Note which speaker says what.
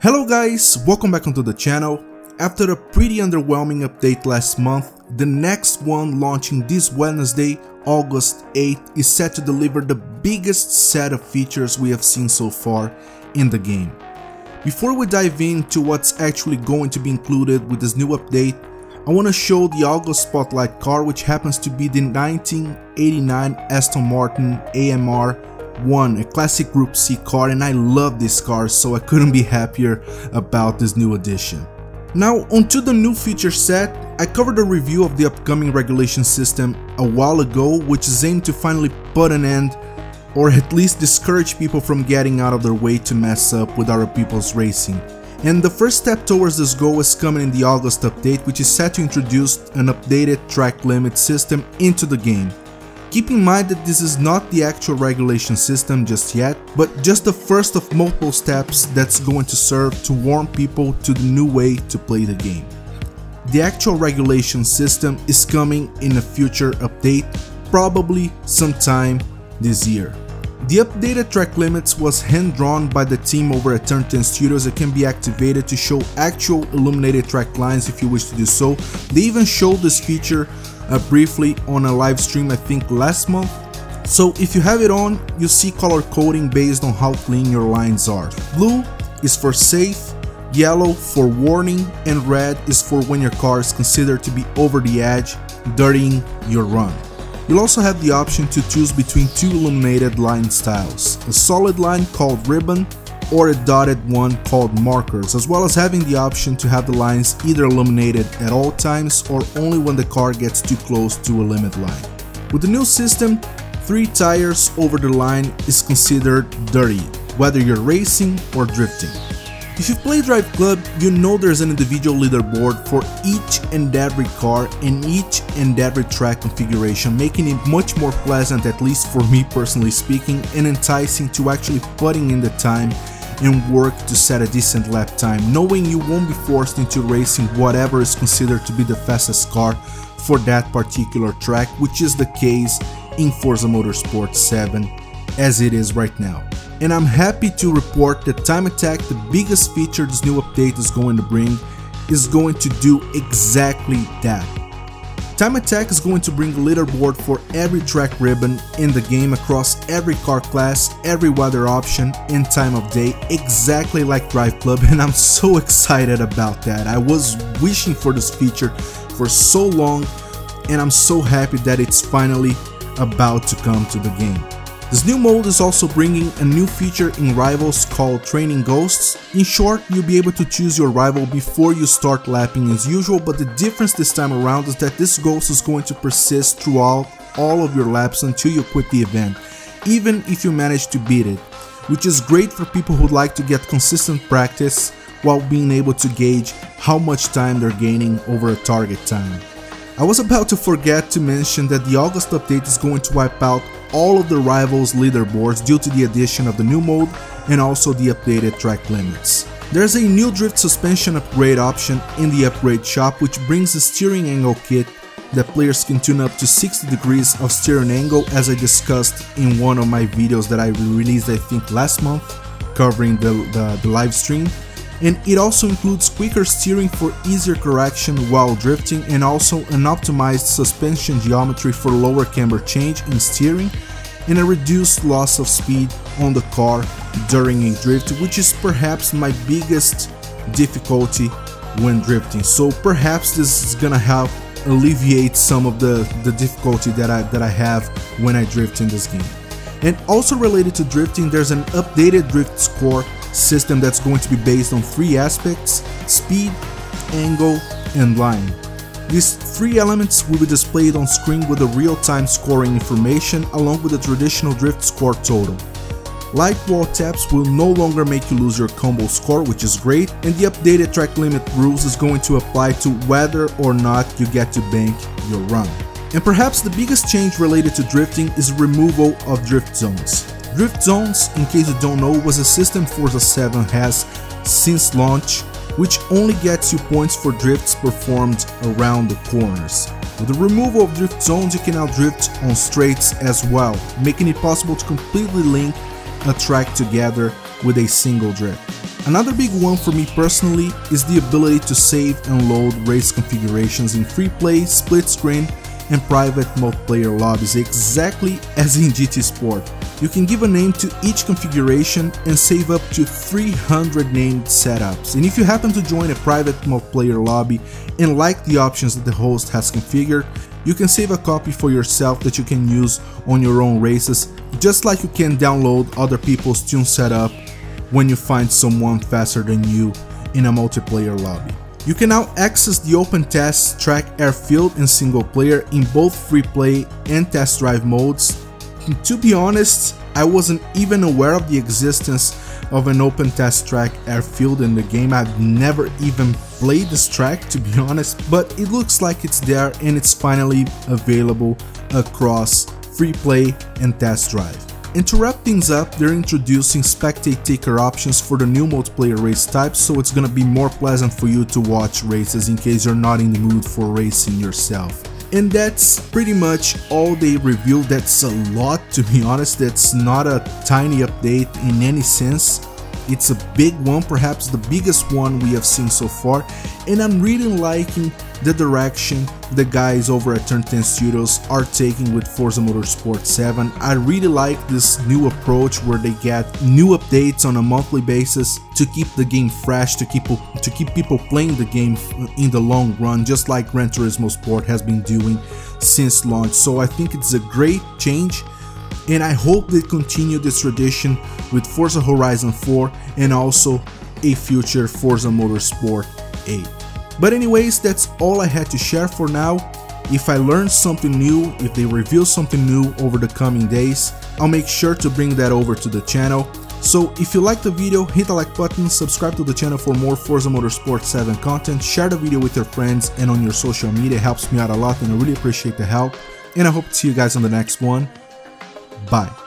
Speaker 1: Hello guys, welcome back onto the channel. After a pretty underwhelming update last month, the next one launching this Wednesday, August 8th, is set to deliver the biggest set of features we have seen so far in the game. Before we dive into what's actually going to be included with this new update, I want to show the August Spotlight car, which happens to be the 1989 Aston Martin AMR 1, a classic Group C car, and I love this car, so I couldn't be happier about this new addition. Now onto the new feature set. I covered a review of the upcoming regulation system a while ago, which is aimed to finally put an end, or at least discourage people from getting out of their way to mess up with other people's racing. And the first step towards this goal is coming in the August update, which is set to introduce an updated track limit system into the game. Keep in mind that this is not the actual regulation system just yet, but just the first of multiple steps that's going to serve to warm people to the new way to play the game. The actual regulation system is coming in a future update, probably sometime this year. The updated track limits was hand-drawn by the team over at Turn 10 Studios. It can be activated to show actual illuminated track lines if you wish to do so. They even showed this feature briefly on a live stream, I think last month. So if you have it on, you see color coding based on how clean your lines are. Blue is for safe, yellow for warning, and red is for when your car is considered to be over the edge, dirtying your run. You'll also have the option to choose between two illuminated line styles, a solid line called ribbon or a dotted one called markers, as well as having the option to have the lines either illuminated at all times or only when the car gets too close to a limit line. With the new system, 3 tires over the line is considered dirty, whether you're racing or drifting. If you play Drive Club, you know there's an individual leaderboard for each and every car and each and every track configuration, making it much more pleasant, at least for me personally speaking, and enticing to actually putting in the time and work to set a decent lap time, knowing you won't be forced into racing whatever is considered to be the fastest car for that particular track, which is the case in Forza Motorsport 7 as it is right now. And I'm happy to report that Time Attack, the biggest feature this new update is going to bring, is going to do exactly that. Time Attack is going to bring a leaderboard for every track ribbon in the game across every car class, every weather option, and time of day, exactly like Drive Club, and I'm so excited about that. I was wishing for this feature for so long, and I'm so happy that it's finally about to come to the game. This new mode is also bringing a new feature in Rivals called Training Ghosts. In short, you'll be able to choose your rival before you start lapping as usual, but the difference this time around is that this ghost is going to persist throughout all of your laps until you quit the event, even if you manage to beat it, which is great for people who'd like to get consistent practice while being able to gauge how much time they're gaining over a target time. I was about to forget to mention that the August update is going to wipe out all of the Rivals leaderboards due to the addition of the new mode and also the updated track limits. There's a new drift suspension upgrade option in the upgrade shop, which brings a steering angle kit that players can tune up to 60 degrees of steering angle, as I discussed in one of my videos that I released I think last month covering the live stream. And it also includes quicker steering for easier correction while drifting, and also an optimized suspension geometry for lower camber change in steering, and a reduced loss of speed on the car during a drift, which is perhaps my biggest difficulty when drifting. So perhaps this is gonna help alleviate some of the difficulty that I have when I drift in this game. And also related to drifting, there's an updated drift score system that's going to be based on 3 aspects: speed, angle, and line. These 3 elements will be displayed on screen with the real-time scoring information along with the traditional drift score total. Light wall taps will no longer make you lose your combo score, which is great, and the updated track limit rules is going to apply to whether or not you get to bank your run. And perhaps the biggest change related to drifting is removal of drift zones. Drift zones, in case you don't know, was a system Forza 7 has since launch, which only gets you points for drifts performed around the corners. With the removal of drift zones, you can now drift on straights as well, making it possible to completely link a track together with a single drift. Another big one for me personally is the ability to save and load race configurations in free play, split screen and private multiplayer lobbies, exactly as in GT Sport. You can give a name to each configuration and save up to 300 named setups. And if you happen to join a private multiplayer lobby and like the options that the host has configured, you can save a copy for yourself that you can use on your own races, just like you can download other people's tune setup when you find someone faster than you in a multiplayer lobby. You can now access the open test track airfield in single player in both free play and test drive modes. To be honest, I wasn't even aware of the existence of an open test track airfield in the game. I've never even played this track, to be honest, but it looks like it's there and it's finally available across free play and test drive. And to wrap things up, they're introducing spectate ticker options for the new multiplayer race types, so it's gonna be more pleasant for you to watch races in case you're not in the mood for racing yourself. And that's pretty much all they revealed. That's a lot, to be honest. That's not a tiny update in any sense. It's a big one, perhaps the biggest one we have seen so far, and I'm really liking the direction the guys over at Turn 10 Studios are taking with Forza Motorsport 7. I really like this new approach where they get new updates on a monthly basis to keep the game fresh, to keep people playing the game in the long run, just like Gran Turismo Sport has been doing since launch. So I think it's a great change, and I hope they continue this tradition with Forza Horizon 4 and also a future Forza Motorsport 8. But anyways, that's all I had to share for now. If I learned something new, if they reveal something new over the coming days, I'll make sure to bring that over to the channel. So if you liked the video, hit the like button, subscribe to the channel for more Forza Motorsport 7 content, share the video with your friends and on your social media. It helps me out a lot and I really appreciate the help. And I hope to see you guys on the next one. Bye.